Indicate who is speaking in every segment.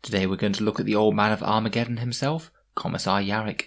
Speaker 1: Today we're going to look at the old man of Armageddon himself, Commissar Yarrick.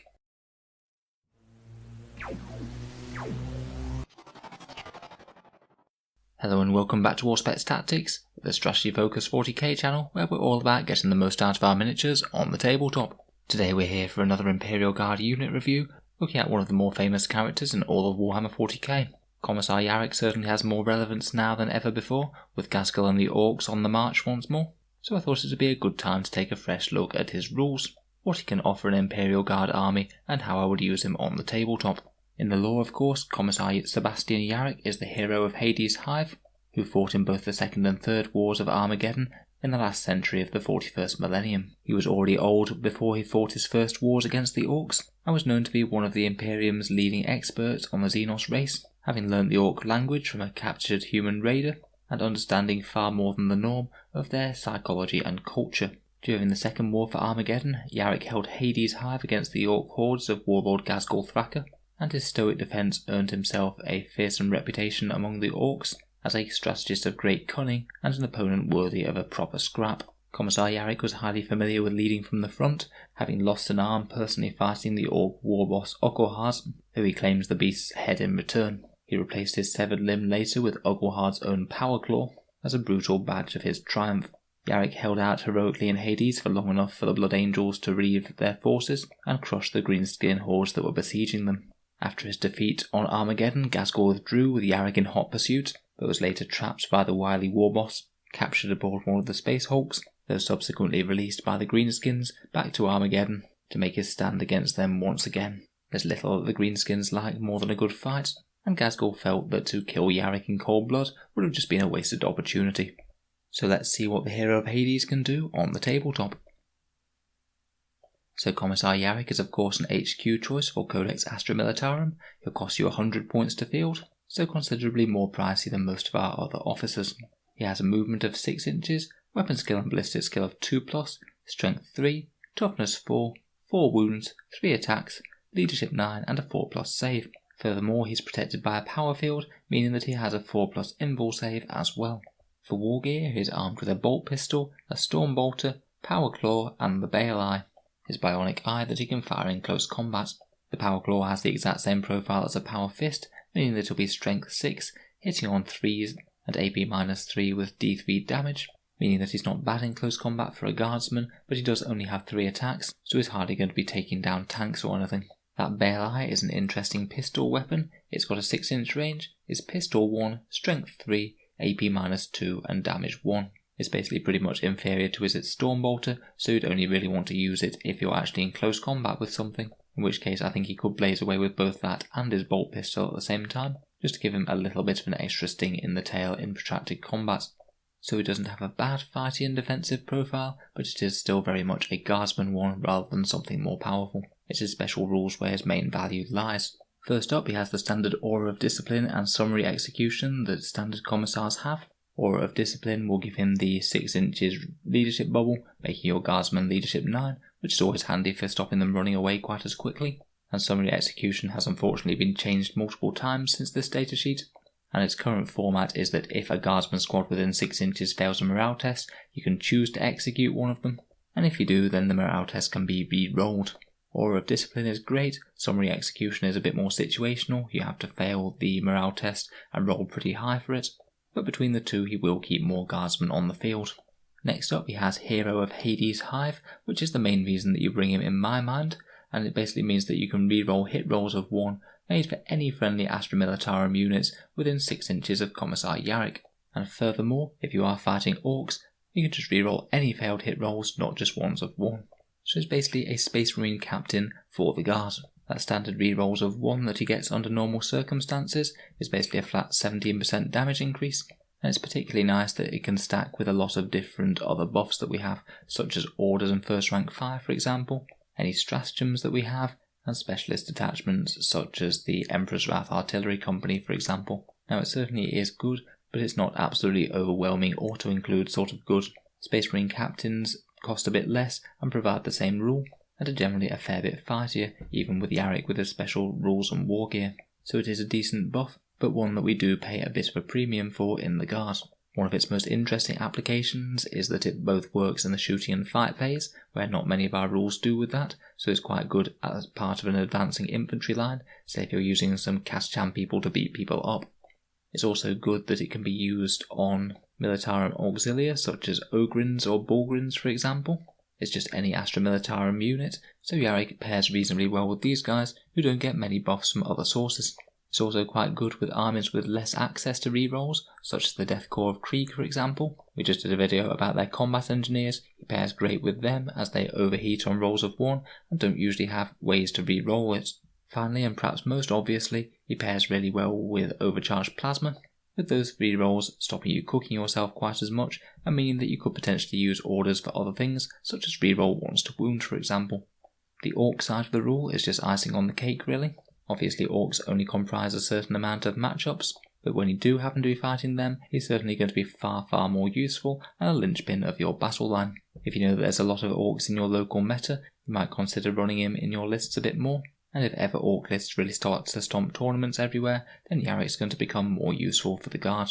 Speaker 1: Hello and welcome back to Auspex Tactics, the strategy focused 40k channel where we're all about getting the most out of our miniatures on the tabletop. Today we're here for another Imperial Guard unit review, looking at one of the more famous characters in all of Warhammer 40k. Commissar Yarrick certainly has more relevance now than ever before, with Ghazghkull and the Orcs on the march once more, so I thought it would be a good time to take a fresh look at his rules, what he can offer an Imperial Guard army, and how I would use him on the tabletop. In the lore, of course, Commissar Sebastian Yarrick is the hero of Hades' Hive, who fought in both the Second and Third Wars of Armageddon in the last century of the 41st millennium. He was already old before he fought his first wars against the Orcs, and was known to be one of the Imperium's leading experts on the Xenos race, having learnt the Orc language from a captured human raider, and understanding far more than the norm of their psychology and culture. During the Second War for Armageddon, Yarrick held Hades' Hive against the Orc hordes of Warlord Ghazghkull Thraka, and his stoic defence earned himself a fearsome reputation among the Orcs as a strategist of great cunning and an opponent worthy of a proper scrap. Commissar Yarrick was highly familiar with leading from the front, having lost an arm personally fighting the Orc war boss Ogorhaz, who he claims the beast's head in return. He replaced his severed limb later with Ogorhaz's own power claw as a brutal badge of his triumph. Yarrick held out heroically in Hades for long enough for the Blood Angels to relieve their forces and crush the greenskin hordes that were besieging them. After his defeat on Armageddon, Ghazghkull withdrew with Yarrick in hot pursuit, but was later trapped by the wily warboss, captured aboard one of the Space Hulks, though subsequently released by the Greenskins back to Armageddon to make his stand against them once again. There's little that the Greenskins like more than a good fight, and Ghazghkull felt that to kill Yarrick in cold blood would have just been a wasted opportunity. So let's see what the hero of Hades can do on the tabletop. So Commissar Yarrick is of course an HQ choice for Codex Astra Militarum. He'll cost you 100 points to field, so considerably more pricey than most of our other officers. He has a movement of 6 inches, weapon skill and ballistic skill of 2+, strength 3, toughness 4, 4 wounds, 3 attacks, leadership 9 and a 4+ save. Furthermore, he's protected by a power field, meaning that he has a 4+ invul save as well. For war gear, he is armed with a bolt pistol, a storm bolter, power claw and the bale eye, his bionic eye that he can fire in close combat. The power claw has the exact same profile as a power fist, meaning that it'll be strength 6, hitting on 3s and AP-3 with D3 damage, meaning that he's not bad in close combat for a guardsman, but he does only have 3 attacks, so he's hardly going to be taking down tanks or anything. That bale eye is an interesting pistol weapon. It's got a 6-inch range, is pistol 1, strength 3, AP-2 and damage 1. It's basically pretty much inferior to his storm bolter, so you'd only really want to use it if you're actually in close combat with something, in which case I think he could blaze away with both that and his bolt pistol at the same time, just to give him a little bit of an extra sting in the tail in protracted combat. So he doesn't have a bad fighty and defensive profile, but it is still very much a guardsman one rather than something more powerful. It's his special rules where his main value lies. First up, he has the standard Aura of Discipline and Summary Execution that standard commissars have. Aura of Discipline will give him the 6 inches leadership bubble, making your guardsman leadership 9, which is always handy for stopping them running away quite as quickly. And Summary Execution has unfortunately been changed multiple times since this datasheet, and its current format is that if a guardsman squad within 6 inches fails a morale test, you can choose to execute one of them, and if you do, then the morale test can be re-rolled. Aura of Discipline is great, Summary Execution is a bit more situational, you have to fail the morale test and roll pretty high for it, but between the two he will keep more guardsmen on the field. Next up he has Hero of Hades' Hive, which is the main reason that you bring him in my mind, and it basically means that you can re-roll hit rolls of 1 made for any friendly Astra Militarum units within 6 inches of Commissar Yarrick. And furthermore, if you are fighting Orcs, you can just re-roll any failed hit rolls, not just ones of 1. So it's basically a Space Marine captain for the guard. That standard re-rolls of 1 that he gets under normal circumstances is basically a flat 17% damage increase, and it's particularly nice that it can stack with a lot of different other buffs that we have, such as Orders and First Rank Fire for example, any Stratagems that we have, and specialist detachments such as the Emperor's Wrath Artillery Company for example. Now it certainly is good, but it's not absolutely overwhelming or to include sort of good. Space Marine captains cost a bit less and provide the same rule, and are generally a fair bit fightier, even with Yarrick with his special rules and war gear. So it is a decent buff, but one that we do pay a bit of a premium for in the guard. One of its most interesting applications is that it both works in the shooting and fight phase, where not many of our rules do with that, so it's quite good as part of an advancing infantry line, say if you're using some Kaschan people to beat people up. It's also good that it can be used on Militarum Auxilia, such as Ogrins or Bulgrins for example. It's just any Astra Militarum unit, so Yarrick pairs reasonably well with these guys who don't get many buffs from other sources. It's also quite good with armies with less access to rerolls, such as the Death Corps of Krieg for example. We just did a video about their combat engineers. He pairs great with them as they overheat on rolls of 1 and don't usually have ways to reroll it. Finally, and perhaps most obviously, he pairs really well with overcharged plasma, with those rerolls stopping you cooking yourself quite as much and meaning that you could potentially use orders for other things, such as reroll ones to wound for example. The orc side of the rule is just icing on the cake really. Obviously orcs only comprise a certain amount of matchups, but when you do happen to be fighting them, he's certainly going to be far more useful and a linchpin of your battle line. If you know that there's a lot of orcs in your local meta, you might consider running him in your lists a bit more, and if ever orc lists really start to stomp tournaments everywhere, then Yarrick's going to become more useful for the guard.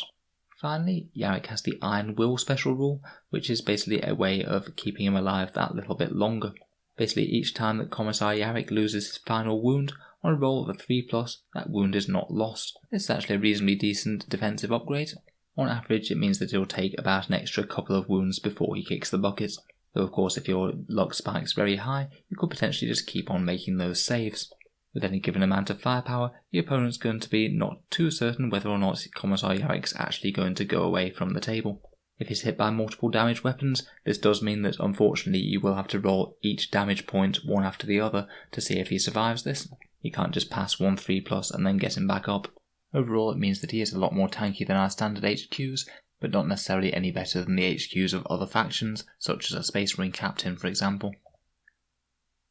Speaker 1: Finally, Yarrick has the Iron Will special rule, which is basically a way of keeping him alive that little bit longer. Basically each time that Commissar Yarrick loses his final wound, on a roll of a 3+, that wound is not lost. This is actually a reasonably decent defensive upgrade. On average, it means that he'll take about an extra couple of wounds before he kicks the bucket. Though of course if your luck spikes very high, you could potentially just keep on making those saves. With any given amount of firepower, the opponent's going to be not too certain whether or not Commissar Yarrick's actually going to go away from the table. If he's hit by multiple damage weapons, this does mean that unfortunately you will have to roll each damage point one after the other to see if he survives this. You can't just pass one 3+ and then get him back up. Overall it means that he is a lot more tanky than our standard HQs, but not necessarily any better than the HQs of other factions, such as a Space Marine Captain for example.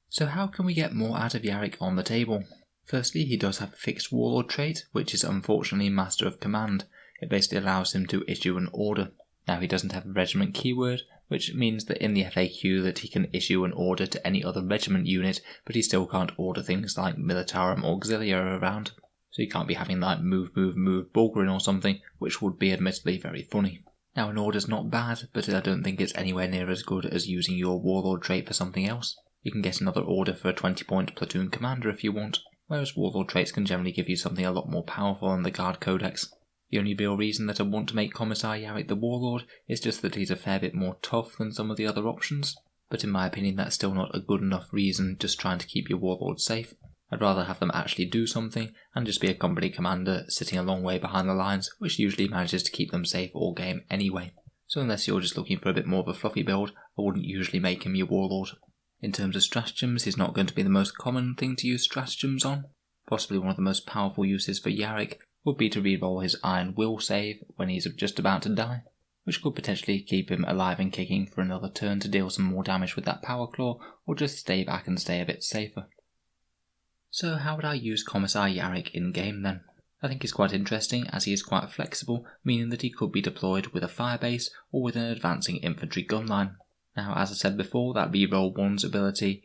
Speaker 1: So how can we get more out of Yarrick on the table? Firstly, he does have a fixed Warlord trait, which is unfortunately Master of Command. It basically allows him to issue an order. Now he doesn't have a regiment keyword, which means that in the FAQ that he can issue an order to any other regiment unit, but he still can't order things like Militarum Auxilia around. So you can't be having like move Bulgarin or something, which would be admittedly very funny. Now an order's not bad, but I don't think it's anywhere near as good as using your Warlord trait for something else. You can get another order for a 20-point platoon commander if you want, whereas Warlord traits can generally give you something a lot more powerful than the Guard Codex. The only real reason that I want to make Commissar Yarrick the Warlord is just that he's a fair bit more tough than some of the other options, but in my opinion that's still not a good enough reason just trying to keep your Warlord safe. I'd rather have them actually do something and just be a company commander sitting a long way behind the lines, which usually manages to keep them safe all game anyway. So unless you're just looking for a bit more of a fluffy build, I wouldn't usually make him your Warlord. In terms of stratagems, he's not going to be the most common thing to use stratagems on. Possibly one of the most powerful uses for Yarrick would be to reroll his Iron Will save when he's just about to die, which could potentially keep him alive and kicking for another turn to deal some more damage with that Power Claw, or just stay back and stay a bit safer. So how would I use Commissar Yarrick in game then? I think he's quite interesting as he is quite flexible, meaning that he could be deployed with a firebase or with an advancing infantry gun line. Now as I said before, that reroll 1's ability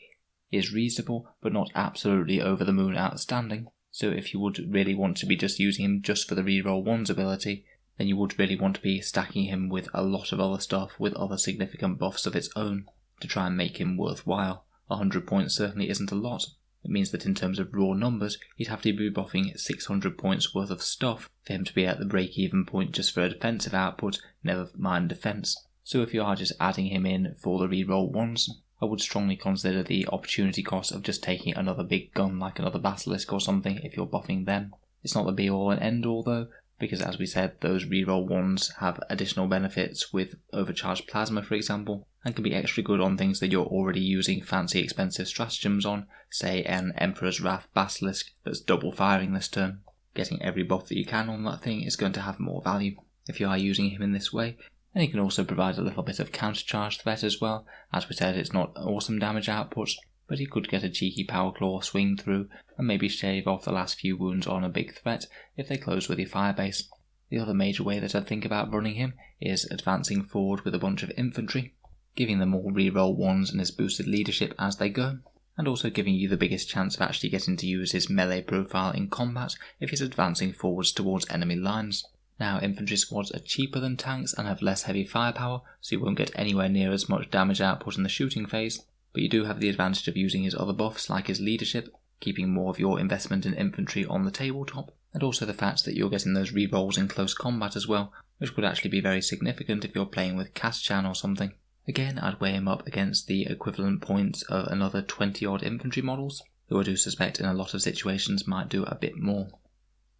Speaker 1: is reasonable but not absolutely over the moon outstanding. So if you would really want to be just using him just for the reroll 1's ability, then you would really want to be stacking him with a lot of other stuff with other significant buffs of its own to try and make him worthwhile. 100 points certainly isn't a lot. It means that in terms of raw numbers, you'd have to be buffing 600 points worth of stuff for him to be at the break-even point just for a defensive output, never mind defense. So if you are just adding him in for the reroll 1's, I would strongly consider the opportunity cost of just taking another big gun like another Basilisk or something if you're buffing them. It's not the be all and end all though, because as we said, those reroll 1's have additional benefits with overcharged plasma for example, and can be extra good on things that you're already using fancy expensive stratagems on, say an Emperor's Wrath Basilisk that's double firing this turn. Getting every buff that you can on that thing is going to have more value if you are using him in this way. And he can also provide a little bit of countercharge threat as well. As we said, it's not awesome damage output, but he could get a cheeky Power Claw swing through and maybe shave off the last few wounds on a big threat if they close with your firebase. The other major way that I'd think about running him is advancing forward with a bunch of infantry, giving them all reroll 1's and his boosted leadership as they go, and also giving you the biggest chance of actually getting to use his melee profile in combat if he's advancing forwards towards enemy lines. Now, infantry squads are cheaper than tanks and have less heavy firepower, so you won't get anywhere near as much damage output in the shooting phase, but you do have the advantage of using his other buffs like his leadership, keeping more of your investment in infantry on the tabletop, and also the fact that you're getting those rerolls in close combat as well, which would actually be very significant if you're playing with Kaschan or something. Again, I'd weigh him up against the equivalent points of another 20 odd infantry models, who I do suspect in a lot of situations might do a bit more.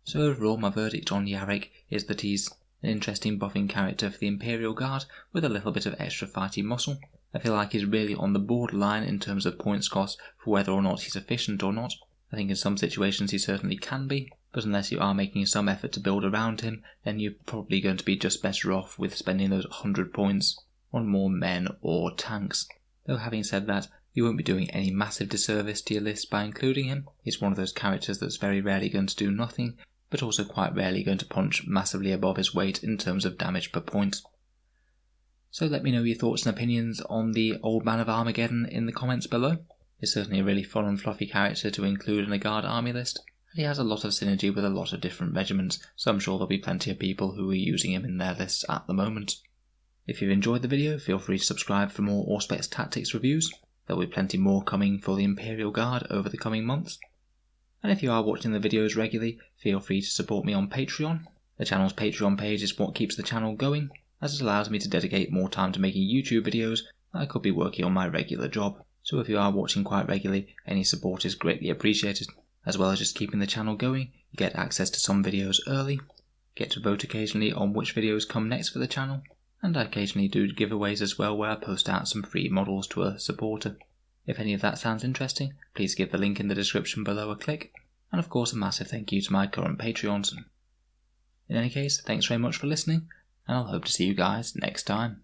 Speaker 1: So overall, my verdict on Yarrick is that he's an interesting buffing character for the Imperial Guard with a little bit of extra fighty muscle. I feel like he's really on the borderline in terms of points cost for whether or not he's efficient or not. I think in some situations he certainly can be, but unless you are making some effort to build around him, then you're probably going to be just better off with spending those 100 points on more men or tanks. Though having said that, you won't be doing any massive disservice to your list by including him. He's one of those characters that's very rarely going to do nothing, but also quite rarely going to punch massively above his weight in terms of damage per point. So let me know your thoughts and opinions on the Old Man of Armageddon in the comments below. He's certainly a really fun and fluffy character to include in a guard army list, and he has a lot of synergy with a lot of different regiments, so I'm sure there'll be plenty of people who are using him in their lists at the moment. If you've enjoyed the video, feel free to subscribe for more Auspex Tactics reviews. There'll be plenty more coming for the Imperial Guard over the coming months. And if you are watching the videos regularly, feel free to support me on Patreon. The channel's Patreon page is what keeps the channel going, as it allows me to dedicate more time to making YouTube videos that I could be working on my regular job. So if you are watching quite regularly, any support is greatly appreciated. As well as just keeping the channel going, you get access to some videos early, get to vote occasionally on which videos come next for the channel, and I occasionally do giveaways as well where I post out some free models to a supporter. If any of that sounds interesting, please give the link in the description below a click, and of course a massive thank you to my current Patreons. In any case, thanks very much for listening, and I'll hope to see you guys next time.